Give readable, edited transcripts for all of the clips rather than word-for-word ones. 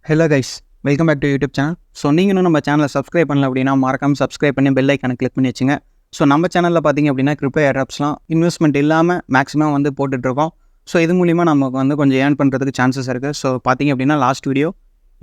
Hello guys, welcome back to YouTube channel. So நீங்கள் இன்னும் நம்ம சேனலை சப்ஸ்கிரைப் பண்ணல அப்படின்னா மறக்காமல் சப்ஸ்கிரைப் பண்ணி பெல் ஐக்கானை கிளிக் பண்ணி வச்சுங்க. ஸோ நம்ம சேனலில் பார்த்தீங்க அப்படின்னா கிரிப்டோ ஏர்ட்ராப்ஸ்லாம் இன்வெஸ்ட்மெண்ட் இல்லாமல் மேக்ஸிமம் வந்து போட்டுட்ருக்கோம். ஸோ இது மூலிமா நமக்கு வந்து கொஞ்சம் ஏர்ன் பண்ணுறதுக்கு சான்சஸ் இருக்குது. ஸோ பார்த்தீங்க அப்படின்னா லாஸ்ட் வீடியோ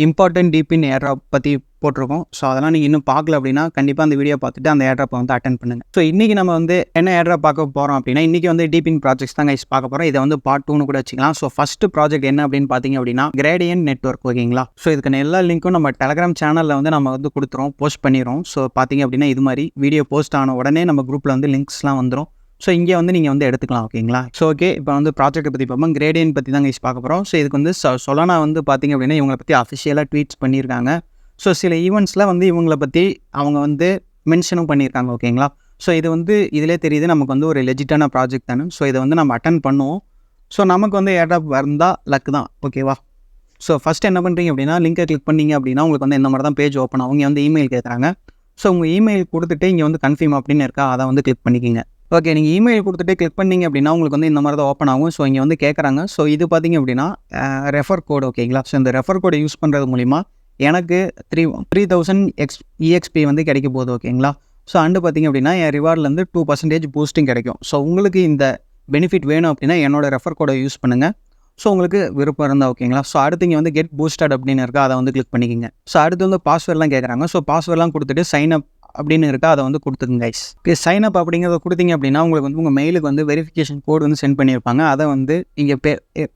இம்பார்ட்டன்ட் டீப்பின் ஏர்ட்ராப் பற்றி போட்டிருக்கோம். ஸோ அதெல்லாம் நீங்கள் இன்னும் பார்க்கல அப்படின்னா கண்டிப்பாக அந்த வீடியோ பார்த்துட்டு அந்த ஏர்ட்ராப்பை வந்து அட்டென்ட் பண்ணுங்கள். ஸோ இன்றைக்கி நம்ம வந்து என்ன ஏர்ட்ராப் பார்க்க போகிறோம் அப்படின்னா இன்றைக்கி வந்து டீப்பின் ப்ராஜெக்ட்ஸ் தான் கைஸ் பார்க்க போகிறோம். இதை வந்து பார்ட் 2 கூட வச்சுக்கலாம். ஸோ ஃபஸ்ட்டு ப்ராஜெக்ட் என்ன அப்படின்னு பார்த்தீங்க அப்படின்னா கிரேடியன்ட் நெட்வொர்க், ஓகேங்களா. ஸோ இதுக்கான எல்லா லிங்க்கும் நம்ம டெலகிராம் சேனலில் வந்து நம்ம வந்து கொடுத்துறோம், போஸ்ட் பண்ணிடுறோம். ஸோ பார்த்தீங்க அப்படின்னா இது மாதிரி வீடியோ போஸ்ட் ஆன உடனே நம்ம குரூப்பில் வந்து லிங்க்ஸ்லாம் வந்துடும். ஸோ இங்கே வந்து நீங்கள் வந்து எடுத்துக்கலாம், ஓகேங்களா. ஸோ ஓகே, இப்போ வந்து ப்ராஜெக்ட்டை பற்றி பார்ப்போம். கிரேடியன்ட் பற்றி தான் கைஸ் பார்க்க போகிறோம். ஸோ இதுக்கு வந்து சொலானா வந்து பார்த்தீங்க அப்படின்னா இவங்களை பற்றி அஃபிஷியலாக ட்வீட்ஸ் பண்ணியிருக்காங்க. ஸோ சில ஈவெண்ட்ஸில் வந்து இவங்களை பற்றி அவங்க வந்து மென்ஷனும் பண்ணியிருக்காங்க, ஓகேங்களா. ஸோ இது வந்து இதிலே தெரியுது நமக்கு வந்து ஒரு லெஜிட்டான ப்ராஜெக்ட் தானே. ஸோ இதை வந்து நம்ம அட்டன் பண்ணுவோம். ஸோ நமக்கு வந்து ஏர்ட்ராப் வந்தால் லக்கு தான், ஓகேவா. ஸோ ஃபஸ்ட்டு என்ன பண்ணுறீங்க அப்படின்னா லிங்கை கிளிக் பண்ணிங்க அப்படின்னா உங்களுக்கு வந்து இந்த மாதிரி தான் பேஜ் ஓப்பன் ஆகும். இங்கே வந்து இமெயில் கேட்குறாங்க. ஸோ உங்கள் இமெயில் கொடுத்துட்டு இங்கே வந்து கன்ஃபார்ம் அப்படின்னு இருக்கா, அதை வந்து கிளிக் பண்ணிக்கிங்க. ஓகே, நீங்கள் இமெயில் கொடுத்துட்டு கிளிக் பண்ணிங்க அப்படின்னா உங்களுக்கு வந்து இந்த மாதிரி தான் ஓப்பன் ஆகும். ஸோ இங்கே வந்து கேட்குறாங்க. ஸோ இது பார்த்தீங்க அப்படின்னா ரெஃபர் கோடு, ஓகேங்களா. ஸோ இந்த ரெஃபர் கோடை யூஸ் பண்ணுறது மூலிமா எனக்கு 3000 EXP வந்து கிடைக்க போகுது, ஓகேங்களா. ஸோ அண்டு பார்த்தீங்க அப்படின்னா என் ரிவார்ட்லேருந்து 2% பூஸ்டிங் கிடைக்கும். ஸோ உங்களுக்கு இந்த பெனிஃபிட் வேணும் அப்படின்னா என்னோட ரெஃபர் கோடை யூஸ் பண்ணுங்கள். ஸோ உங்களுக்கு விருப்பம் இருந்தால், ஓகேங்களா. ஸோ அடுத்து இங்கே வந்து கெட் பூஸ்டட் அப்படின்னு இருக்கா, அதை வந்து கிளிக் பண்ணிக்கோங்க. ஸோ அடுத்து வந்து பாஸ்வேர்ட்லாம் கேட்குறாங்க. ஸோ பாஸ்வேர்ட்லாம் கொடுத்துட்டு சைன் அப் அப்படின்னு இருக்கா, அதை வந்து கொடுத்துருங்க கைஸ். ஓகே, சைன் அப் அப்படிங்கிறத கொடுத்தீங்க அப்படின்னா உங்களுக்கு வந்து உங்கள் மெயிலுக்கு வந்து வெரிஃபிகேஷன் கோடு வந்து சென்ட் பண்ணியிருப்பாங்க. அதை வந்து இங்கே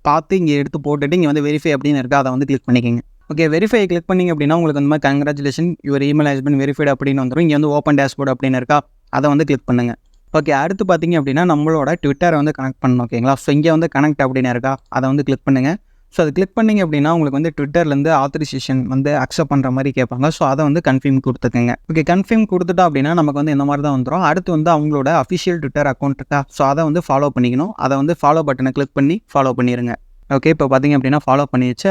பார்த்து இங்கே எடுத்து போட்டுட்டு இங்கே வந்து வெரிஃபை அப்படின்னு இருக்கா, அதை வந்து கிளிக் பண்ணிக்கோங்க. ஓகே, வெரிஃபை கிளிக் பண்ணிங்க அப்படின்னா உங்களுக்கு இந்த மாதிரி congratulation your email has been verified அப்படின்னு வந்துடும். இங்கே வந்து ஓப்பன் டேஷ்போர்ட் அப்படின்னு இருக்கா, அதை வந்து கிளிக் பண்ணுங்கள். ஓகே, அடுத்து பார்த்தீங்க அப்படின்னா நம்மளோட ட்விட்டரை வந்து கனெக்ட் பண்ணணும், ஓகேங்களா. ஸோ இங்கே வந்து கனெக்ட் அப்படின்னு இருக்கா, அதை வந்து கிளிக் பண்ணுங்கள். ஸோ அது கிளிக் பண்ணிங்க அப்படின்னா உங்களுக்கு வந்து ட்விட்டர்லேருந்து ஆத்தரைசேஷன் வந்து அக்செப்ட் பண்ணுற மாதிரி கேட்பாங்க. ஸோ அதை வந்து கன்ஃபார்ம் கொடுத்துக்கோங்க. ஓகே, கன்ஃபார்ம் கொடுத்துட்டா அப்படின்னா நமக்கு வந்து இந்த மாதிரி தான் வந்துடும். அடுத்து வந்து அவங்களோட அஃபிஷியல் ட்விட்டர் அக்கௌண்ட் இருக்கா, ஸோ அதை வந்து ஃபாலோ பண்ணிக்கணும். அதை வந்து ஃபாலோ பட்டனை கிளிக் பண்ணி ஃபாலோ பண்ணிடுங்க. ஓகே, இப்போ பார்த்தீங்க அப்படின்னா ஃபாலோ பண்ணிடுச்சு.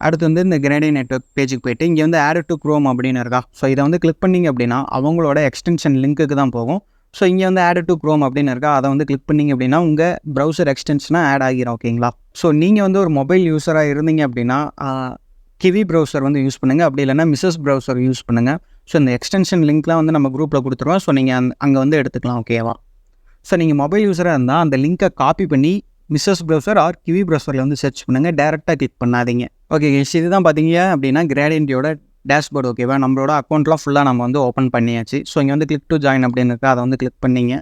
அடுத்து வந்து இந்த கிரேடியன்ட் நெட்வொர்க் பேஜுக்கு போய்ட்டு இங்கே வந்து ஆட் டு குரோம் அப்படின்னு இருக்கா. ஸோ இதை வந்து கிளிக் பண்ணிங்க அப்படின்னா அவங்களோட எக்ஸ்டென்ஷன் லிங்க்குக்கு தான் போகும். ஸோ இங்கே வந்து ஆட் டு குரோம் அப்படின்னு இருக்கா, அதை வந்து கிளிக் பண்ணிங்க அப்படின்னா உங்கள் ப்ரௌசர் எக்ஸ்டென்ஷனாக ஆட் ஆகிரும், ஓகேங்களா. ஸோ நீங்கள் வந்து ஒரு மொபைல் யூஸராக இருந்தீங்க அப்படின்னா கிவி ப்ரௌசர் வந்து யூஸ் பண்ணுங்கள், அப்படி இல்லைனா மிஸ்ஸஸ் ப்ரௌசர் யூஸ் பண்ணுங்கள். ஸோ இந்த எக்ஸ்டென்ஷன் லிங்க்லாம் வந்து நம்ம குரூப்பில் கொடுத்துருவோம். ஸோ நீங்கள் அங்கே வந்து எடுத்துக்கலாம், ஓகேவா. ஸோ நீங்கள் மொபைல் யூஸராக இருந்தால் அந்த லிங்க்கை காப்பி பண்ணி மிஸ்ஸஸ் ப்ரௌசர் ஆர் கிவி ப்ரௌசரில் வந்து சர்ச் பண்ணுங்கள், டேரெக்டாக கிளிக் பண்ணாதீங்க. ஓகே, இதுதான் பார்த்தீங்க அப்படின்னா கிரேடியன்ட்டோட டேஷ்போர்டு, ஓகேவா. நம்மளோட அக்கௌண்ட்லாம் ஃபுல்லாக நம்ம வந்து ஓப்பன் பண்ணியாச்சு. ஸோ இங்கே வந்து கிளிக் டு ஜாயின் அப்படின்னு இருக்கா, அதை வந்து கிளிக் பண்ணிங்க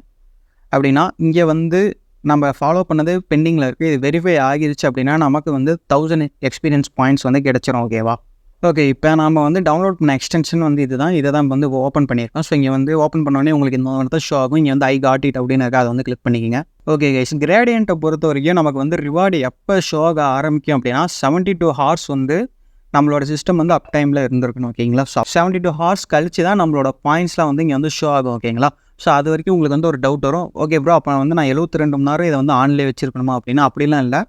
அப்படின்னா இங்கே வந்து நம்ம ஃபாலோ பண்ணது பெண்டிங்கில் இருக்குது. இது வெரிஃபை ஆகிருச்சு அப்படின்னா நமக்கு வந்து 1000 எக்ஸ்பீரியன்ஸ் பாயிண்ட்ஸ் வந்து கிடச்சிரும், ஓகேவா. ஓகே, இப்போ நம்ம வந்து டவுன்லோட் பண்ண எக்ஸ்டென்ஷன் வந்து இதை தான் வந்து ஓப்பன் பண்ணியிருக்கோம். ஸோ இங்கே வந்து ஓப்பன் பண்ணோடனே உங்களுக்கு இந்த மாதிரி தான் ஷோ ஆகும். இங்கே வந்து ஐ காட் இட் அப்படின்னு இருக்கா, அதை வந்து கிளிக் பண்ணிக்கோங்க. ஓகே கைஸ், கிரேடியன்ட்டை பொறுத்த வரைக்கும் நமக்கு வந்து ரிவார்டு எப்போ ஷோ ஆக ஆரம்பிக்கும் அப்படின்னா 72 ஹார்ஸ் வந்து நம்மளோட சிஸ்டம் வந்து அப் டைமில் இருந்திருக்கணும், ஓகேங்களா. ஸோ 72 ஹார்ஸ் கழிச்சு தான் நம்மளோட பாயிண்ட்ஸ்லாம் வந்து இங்கே வந்து ஷோ ஆகும், ஓகேங்களா. ஸோ அது வரைக்கும் உங்களுக்கு வந்து ஒரு டவுட் வரும். ஓகே ப்ரோ, அப்போ வந்து நான் 72 மணி நேரம் இதை வந்து ஆன்லேயே வச்சிருக்கணுமா அப்படின்னா அப்படிலாம் இல்லை.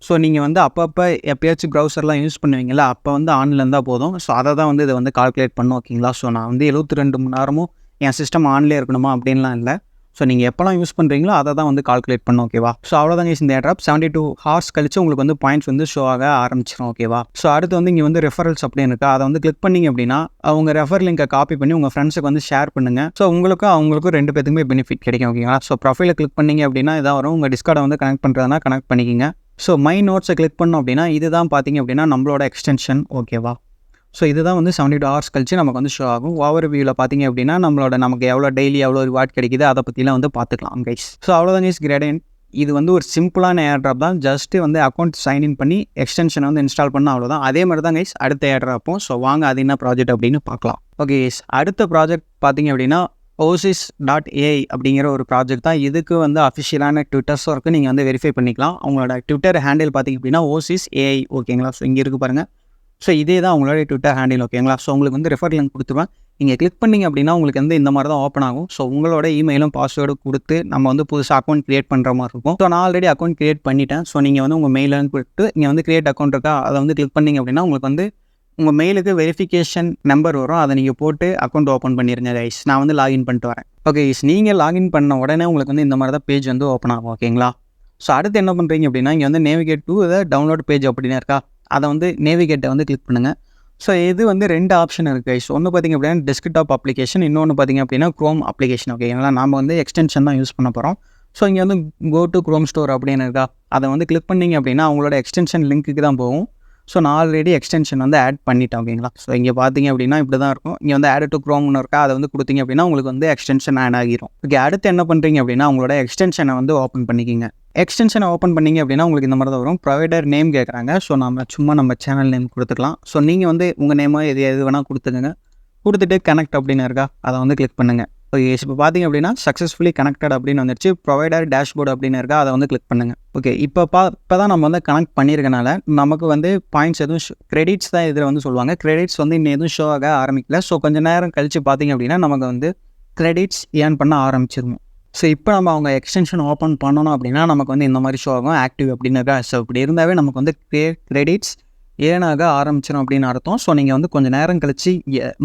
ஸோ நீங்கள் வந்து அப்பப்போ எப்போயாச்சும் ப்ரௌசர்லாம் யூஸ் பண்ணுவீங்களா, அப்போ வந்து ஆன்ல இருந்தால் போதும். ஸோ அதை தான் வந்து இதை வந்து கால்குலேட் பண்ணும், ஓகேங்களா. ஸோ நான் வந்து 72 மணி நேரமும் என் சிஸ்டம் ஆன்லேயே இருக்கணுமா அப்படின்லாம் இல்லை. ஸோ நீங்கள் எப்போலாம் யூஸ் பண்ணுறீங்களோ அதை தான் வந்து கால்குலேட் பண்ணும், ஓகேவா. ஸோ அவ்வளோதாங்க இந்த ஏர்ட்ராப் 72 ஹார்ஸ் கழிச்சு உங்களுக்கு வந்து பாயிண்ட்ஸ் வந்து ஷோ ஆக ஆரம்பிச்சிடும், ஓகேவா. ஸோ அடுத்து வந்து இங்கே வந்து ரெஃபரல்ஸ் அப்படின்னு இருக்கா, அதை வந்து கிளிக் பண்ணிங்க அப்படின்னா அவங்க ரெஃபர் லிங்கை காப்பி பண்ணி உங்கள் ஃப்ரெண்ட்ஸுக்கு வந்து ஷேர் பண்ணுங்கள். ஸோ அவங்களுக்கும் 2 பேத்துக்குமே பெனிஃபிட் கிடைக்கும், ஓகேங்களா. ஸோ ப்ரொஃபைலை கிளிக் பண்ணிங்க அப்படின்னா இதான் வரும். உங்கள் டிஸ்கார்டை வந்து கனெக்ட் பண்ணுறதுனா கனெக்ட் பண்ணிக்கிங்க. ஸோ மை நோட்ஸை கிளிக் பண்ணோம் அப்படின்னா இதுதான் பார்த்தீங்க அப்படின்னா நம்மளோட எக்ஸ்டென்ஷன், ஓகேவா. ஸோ இதுதான் வந்து 72 ஹவர்ஸ் கழிச்சு நமக்கு வந்து ஷோ ஆகும். ஓவர் வியூவில் பார்த்தீங்க அப்படின்னா நமக்கு எவ்வளோ டெய்லி எவ்வளோ ரிவார்ட் கிடைக்குது அதை பற்றிலாம் வந்து பார்த்துக்கலாம் கைஸ். ஸோ அவ்வளோதான் கைஸ் கிரேடியன்ட். இது வந்து ஒரு சிம்பிளான ஏர்ட்ராப் தான். ஜஸ்ட்டு வந்து அக்கௌண்ட் சைன்இன் பண்ணி எக்ஸ்டென்ஷனை வந்து இன்ஸ்டால் பண்ணால் அவ்வளோதான். அதே மாதிரி தான் கைஸ் அடுத்த ஏர்ட்ராப்பும். ஸோ வாங்க அது என்ன ப்ராஜெக்ட் அப்படின்னு பார்க்கலாம். ஓகே கைஸ், அடுத்த ப்ராஜெக்ட் பார்த்தீங்க அப்படின்னா osis.ai அப்படிங்கிற ஒரு ப்ராஜெக்ட் தான். இதுக்கு வந்து அஃபிஷியலான ட்விட்டர்ஸும் இருக்குது, நீங்கள் வந்து வெரிஃபை பண்ணிக்கலாம். அவங்களோட ட்விட்டர் ஹேண்டில் பார்த்திங்க அப்படின்னா osis.ai, ஓகேங்களா. ஸோ இங்கே இருக்குது பாருங்கள். ஸோ இதே தான் அவங்களோட ட்விட்டர் ஹேண்டில், ஓகேங்களா. ஸோ உங்களுக்கு வந்து ரெஃபர் லிங்க் கொடுத்துருவேன். நீங்கள் கிளிக் பண்ணிங்க அப்படின்னா உங்களுக்கு வந்து இந்த மாதிரி தான் ஓப்பன் ஆகும். ஸோ உங்களோட இமெயிலும் பாஸ்வேர்டு கொடுத்து நம்ம வந்து புதுசாக அக்கௌண்ட் க்ரியேட் பண்ணுற மாதிரி இருக்கும். ஸோ நான் ஆல்ரெடி அக்கௌண்ட் க்ரியேட் பண்ணிட்டேன். ஸோ நீங்கள் வந்து உங்கள் மெயிலும் கொடுத்து இங்கே வந்து க்ரியேட் அக்கௌண்ட் இருக்கா, அதை வந்து கிளிக் பண்ணிங்க அப்படின்னா உங்களுக்கு வந்து உங்கள் மெயிலுக்கு வெரிஃபிகேஷன் நம்பர் வரும். அதை நீங்கள் போட்டு அக்கௌண்ட் ஓப்பன் பண்ணிடுங்க கைஸ். நான் வந்து லாகின் பண்ணிட்டு வரேன். ஓகே கைஸ், நீங்கள் லாகின் பண்ண உடனே உங்களுக்கு வந்து இந்த மாதிரி தான் பேஜ் வந்து ஓப்பன் ஆகும், ஓகேங்களா. ஸோ அடுத்து என்ன பண்ணுறீங்க அப்படின்னா இங்கே வந்து நேவிகேட் டு டவுன்லோட் பேஜ் அப்படின்னு இருக்கா, அதை வந்து நேவிகேட்டை வந்து கிளிக் பண்ணுங்கள். ஸோ இது வந்து 2 ஆப்ஷன் இருக்குது கைஸ். ஒன்று பார்த்திங்க அப்படின்னா டெஸ்க்டாப் அப்ளிகேஷன், இன்னொன்று பார்த்திங்க அப்படின்னா க்ரோம் அப்ளிகேஷன். ஓகேங்களா, நாம் வந்து எக்ஸ்டென்ஷன் தான் யூஸ் பண்ண போகிறோம். ஸோ இங்கே வந்து கோ டு க்ரோம் ஸ்டோர் அப்படின்னு இருக்கா, அதை வந்து கிளிக் பண்ணிங்க அப்படின்னா அவங்களோட எக்ஸ்டென்ஷன் லிங்க்குக்கு தான் போகும். ஸோ நான் ஆல்ரெடி எக்ஸ்டென்ஷன் வந்து ஆட் பண்ணிட்டேன். ஓகேங்களா, ஸோ இங்கே பார்த்தீங்க அப்படின்னா இப்படி தான் இருக்கும். இங்கே வந்து ஆட் டு க்ரோம்னு இருக்கா, அதை வந்து கொடுத்தீங்க அப்படின்னா உங்களுக்கு வந்து எக்ஸ்டென்ஷன் ஆட் ஆகிரும். ஓகே, அடுத்து என்ன பண்ணுறீங்க அப்படின்னா உங்களோட எக்ஸ்டென்ஷனை வந்து ஓப்பன் பண்ணிக்கிங்க. எக்ஸ்டென்ஷனை ஓப்பன் பண்ணிங்க அப்படின்னா உங்களுக்கு இந்த மாதிரி தான் வரும். ப்ரொவைடர் நேம் கேட்குறாங்க. ஸோ நம்ம சேனல் நேம் கொடுத்துக்கலாம். ஸோ நீங்கள் வந்து உங்கள் நேமோ எது வேணால் கொடுத்துக்கங்க. கொடுத்துட்டு கனெக்ட் அப்படின்னு இருக்கா, அதை வந்து கிளிக் பண்ணுங்கள். ஓகே, இப்போ பார்த்தீங்க அப்படின்னா சக்ஸஸ்ஃபுல்லி கனெக்டட் அப்படின்னு வந்துருச்சு. ப்ரொவைடர் டேஷ்போர்டு அப்படின்னு இருக்கா, அதை வந்து கிளிக் பண்ணுங்கள். ஓகே, இப்போ தான் நம்ம வந்து கனெக்ட் பண்ணியிருக்கனால நமக்கு வந்து பாயிண்ட்ஸ் எதுவும் கிரெடிட்ஸ் தான் இதில் வந்து சொல்லுவாங்க. கிரெடிட்ஸ் வந்து இன்னும் எதுவும் ஷோ ஆக ஆரம்பிக்கல. ஸோ கொஞ்சம் நேரம் கழித்து பார்த்தீங்க அப்படின்னா நமக்கு வந்து கிரெடிட்ஸ் ஏர்ன் பண்ண ஆரம்பிச்சிருக்கும். ஸோ இப்போ நம்ம அவங்க எக்ஸ்டென்ஷன் ஓப்பன் பண்ணணும் அப்படின்னா நமக்கு வந்து இந்த மாதிரி ஷோ ஆகும் ஆக்டிவ் அப்படின்னு இருக்கா. ஸோ இப்படி இருந்தாவே நமக்கு வந்து கிரெடிட்ஸ் ஏனாக ஆரம்பிச்சிடும் அப்படின்னு அர்த்தம். ஸோ நீங்கள் வந்து கொஞ்சம் நேரம் கழித்து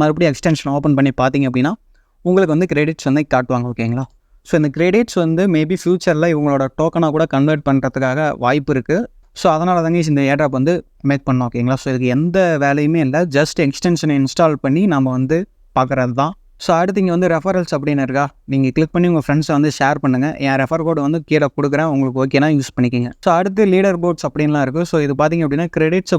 மறுபடியும் எக்ஸ்டென்ஷன் ஓப்பன் பண்ணி பார்த்தீங்க அப்படின்னா உங்களுக்கு வந்து கிரெடிட்ஸ் வந்து காட்டுவாங்க. ஓகேங்களா, ஸோ இந்த கிரெடிட்ஸ் வந்து மேபி ஃப்யூச்சரில் இவங்களோட டோக்கனாக கூட கன்வெர்ட் பண்ணுறதுக்காக வாய்ப்பு இருக்குது. ஸோ அதனால தாங்க இந்த ஏர்ட்ராப் வந்து மேக் பண்ணோம். ஓகேங்களா, ஸோ இதுக்கு எந்த வேலையுமே இல்லை, ஜஸ்ட் எக்ஸ்டென்ஷனை இன்ஸ்டால் பண்ணி நம்ம வந்து பார்க்குறது தான். ஸோ அடுத்து இங்கே வந்து ரெஃபரல்ஸ் அப்படின்னு இருக்கா, நீங்கள் கிளிக் பண்ணி உங்கள் ஃப்ரெண்ட்ஸை வந்து ஷேர் பண்ணுங்கள். என் ரெஃபர் கோடு வந்து கீழே கொடுக்குறேன், உங்களுக்கு ஓகேனா யூஸ் பண்ணிக்கிங்க. ஸோ அடுத்து லீடர் போர்ட்ஸ் அப்படின்லாம் இருக்குது. ஸோ இது பார்த்திங்க அப்படின்னா கிரெடிட்ஸை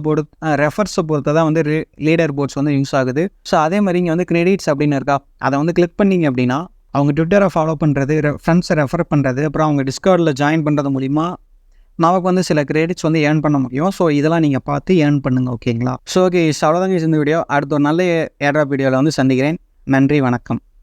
ரெஃபர்ஸை பொறுத்து தான் வந்து லீடர் போர்ட்ஸ் வந்து யூஸ் ஆகுது. ஸோ அதே மாதிரி இங்கே வந்து கிரெடிட்ஸ் அப்படின்னு இருக்கா, அதை வந்து கிளிக் பண்ணிங்க அப்படின்னா அவங்க ட்விட்டரை ஃபாலோ பண்ணுறது, ஃப்ரெண்ட்ஸை ரெஃபர் பண்ணுறது, அப்புறம் அவங்க டிஸ்கார்டில் ஜாயின் பண்ணுறது மூலிமா நமக்கு வந்து சில கிரெடிட்ஸ் வந்து ஏர்ன் பண்ண முடியும். ஸோ இதெல்லாம் நீங்கள் பார்த்து ஏர்ன் பண்ணுங்கள். ஓகேங்களா, ஸோ ஓகே, அவ்வளோதாங்க இந்த வீடியோ. அடுத்த ஒரு நல்ல ஏர்ட்ராப் வீடியோவில் வந்து சந்திக்கிறேன். நன்றி, வணக்கம்.